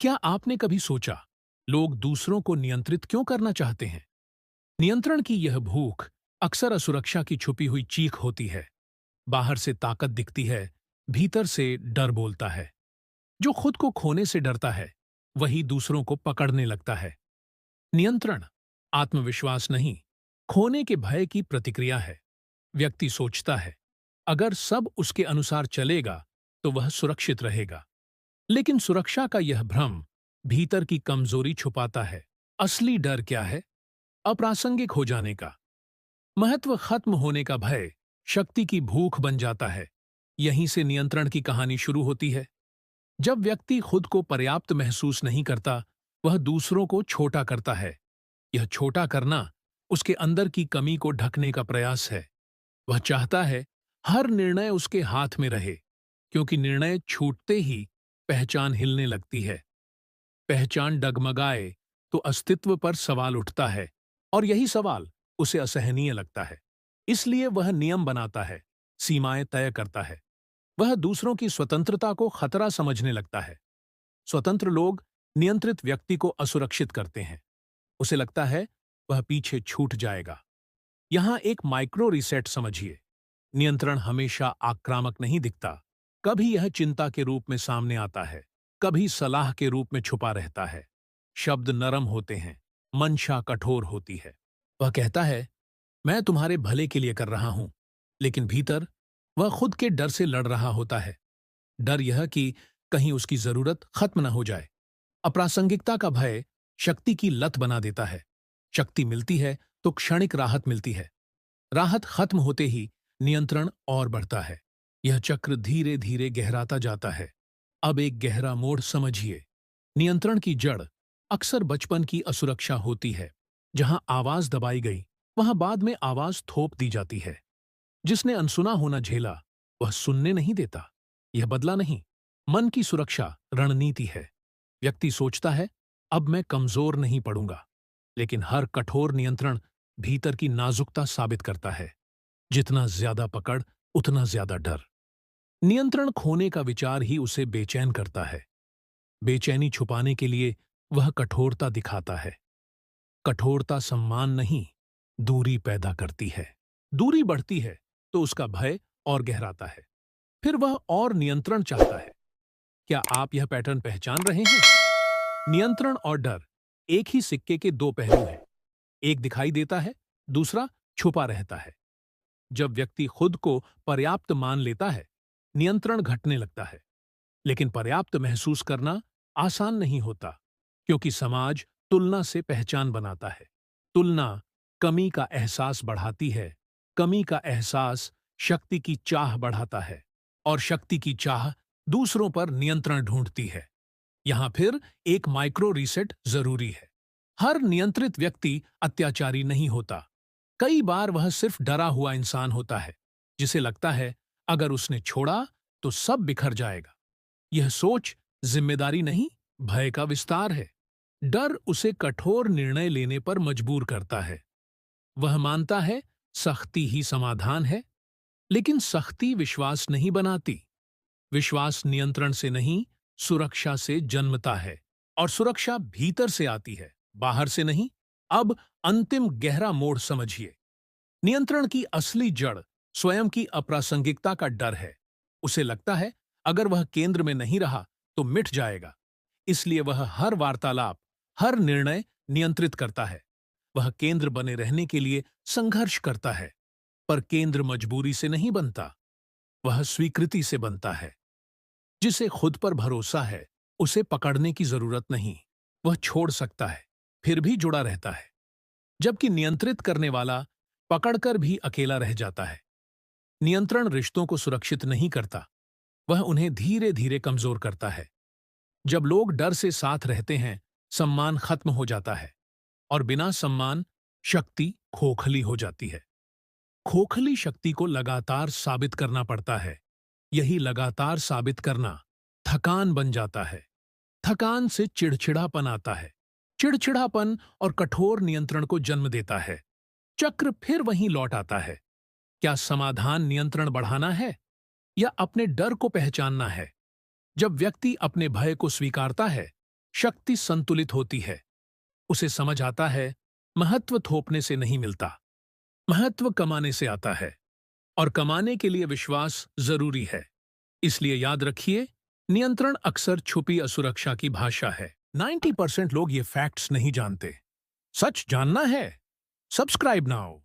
क्या आपने कभी सोचा, लोग दूसरों को नियंत्रित क्यों करना चाहते हैं? नियंत्रण की यह भूख अक्सर असुरक्षा की छुपी हुई चीख होती है। बाहर से ताकत दिखती है, भीतर से डर बोलता है। जो खुद को खोने से डरता है, वही दूसरों को पकड़ने लगता है। नियंत्रण आत्मविश्वास नहीं, खोने के भय की प्रतिक्रिया है। व्यक्ति सोचता है, अगर सब उसके अनुसार चलेगा, तो वह सुरक्षित रहेगा। लेकिन सुरक्षा का यह भ्रम भीतर की कमजोरी छुपाता है। असली डर क्या है? अप्रासंगिक हो जाने का, महत्व खत्म होने का भय, शक्ति की भूख बन जाता है। यहीं से नियंत्रण की कहानी शुरू होती है। जब व्यक्ति खुद को पर्याप्त महसूस नहीं करता, वह दूसरों को छोटा करता है। यह छोटा करना उसके अंदर की कमी को ढकने का प्रयास है। वह चाहता है हर निर्णय उसके हाथ में रहे, क्योंकि निर्णय छूटते ही पहचान हिलने लगती है। पहचान डगमगाए तो अस्तित्व पर सवाल उठता है, और यही सवाल उसे असहनीय लगता है। इसलिए वह नियम बनाता है, सीमाएं तय करता है। वह दूसरों की स्वतंत्रता को खतरा समझने लगता है। स्वतंत्र लोग नियंत्रित व्यक्ति को असुरक्षित करते हैं। उसे लगता है वह पीछे छूट जाएगा। यहां एक माइक्रो रिसेट समझिए। नियंत्रण हमेशा आक्रामक नहीं दिखता। कभी यह चिंता के रूप में सामने आता है, कभी सलाह के रूप में छुपा रहता है। शब्द नरम होते हैं, मंशा कठोर होती है। वह कहता है, मैं तुम्हारे भले के लिए कर रहा हूं, लेकिन भीतर वह खुद के डर से लड़ रहा होता है। डर यह कि कहीं उसकी जरूरत खत्म न हो जाए। अप्रासंगिकता का भय शक्ति की लत बना देता है। शक्ति मिलती है तो क्षणिक राहत मिलती है। राहत खत्म होते ही नियंत्रण और बढ़ता है। यह चक्र धीरे धीरे गहराता जाता है। अब एक गहरा मोड़ समझिए। नियंत्रण की जड़ अक्सर बचपन की असुरक्षा होती है। जहां आवाज दबाई गई, वहां बाद में आवाज थोप दी जाती है। जिसने अनसुना होना झेला, वह सुनने नहीं देता। यह बदला नहीं, मन की सुरक्षा रणनीति है। व्यक्ति सोचता है, अब मैं कमजोर नहीं पड़ूंगा। लेकिन हर कठोर नियंत्रण भीतर की नाजुकता साबित करता है। जितना ज्यादा पकड़, उतना ज्यादा डर। नियंत्रण खोने का विचार ही उसे बेचैन करता है। बेचैनी छुपाने के लिए वह कठोरता दिखाता है। कठोरता सम्मान नहीं, दूरी पैदा करती है। दूरी बढ़ती है तो उसका भय और गहराता है। फिर वह और नियंत्रण चाहता है। क्या आप यह पैटर्न पहचान रहे हैं? नियंत्रण और डर एक ही सिक्के के दो पहलू हैं। एक दिखाई देता है, दूसरा छुपा रहता है। जब व्यक्ति खुद को पर्याप्त मान लेता है, नियंत्रण घटने लगता है। लेकिन पर्याप्त महसूस करना आसान नहीं होता, क्योंकि समाज तुलना से पहचान बनाता है। तुलना कमी का एहसास बढ़ाती है। कमी का एहसास शक्ति की चाह बढ़ाता है, और शक्ति की चाह दूसरों पर नियंत्रण ढूंढती है। यहां फिर एक माइक्रो रीसेट जरूरी है। हर नियंत्रित व्यक्ति अत्याचारी नहीं होता। कई बार वह सिर्फ डरा हुआ इंसान होता है, जिसे लगता है अगर उसने छोड़ा तो सब बिखर जाएगा। यह सोच जिम्मेदारी नहीं, भय का विस्तार है। डर उसे कठोर निर्णय लेने पर मजबूर करता है। वह मानता है सख्ती ही समाधान है, लेकिन सख्ती विश्वास नहीं बनाती। विश्वास नियंत्रण से नहीं, सुरक्षा से जन्मता है। और सुरक्षा भीतर से आती है, बाहर से नहीं। अब अंतिम गहरा मोड़ समझिए। नियंत्रण की असली जड़ स्वयं की अप्रासंगिकता का डर है। उसे लगता है अगर वह केंद्र में नहीं रहा तो मिट जाएगा। इसलिए वह हर वार्तालाप, हर निर्णय नियंत्रित करता है। वह केंद्र बने रहने के लिए संघर्ष करता है। पर केंद्र मजबूरी से नहीं बनता, वह स्वीकृति से बनता है। जिसे खुद पर भरोसा है, उसे पकड़ने की जरूरत नहीं। वह छोड़ सकता है, फिर भी जुड़ा रहता है। जबकि नियंत्रित करने वाला पकड़कर भी अकेला रह जाता है। नियंत्रण रिश्तों को सुरक्षित नहीं करता, वह उन्हें धीरे धीरे कमजोर करता है। जब लोग डर से साथ रहते हैं, सम्मान खत्म हो जाता है, और बिना सम्मान शक्ति खोखली हो जाती है। खोखली शक्ति को लगातार साबित करना पड़ता है। यही लगातार साबित करना थकान बन जाता है। थकान से चिड़चिड़ापन आता है। चिड़चिड़ापन और कठोर नियंत्रण को जन्म देता है। चक्र फिर वहीं लौट आता है। क्या समाधान नियंत्रण बढ़ाना है, या अपने डर को पहचानना है? जब व्यक्ति अपने भय को स्वीकारता है, शक्ति संतुलित होती है। उसे समझ आता है, महत्व थोपने से नहीं मिलता, महत्व कमाने से आता है, और कमाने के लिए विश्वास जरूरी है। इसलिए याद रखिए, नियंत्रण अक्सर छुपी असुरक्षा की भाषा है। 90% लोग ये फैक्ट्स नहीं जानते। सच जानना है? Subscribe now.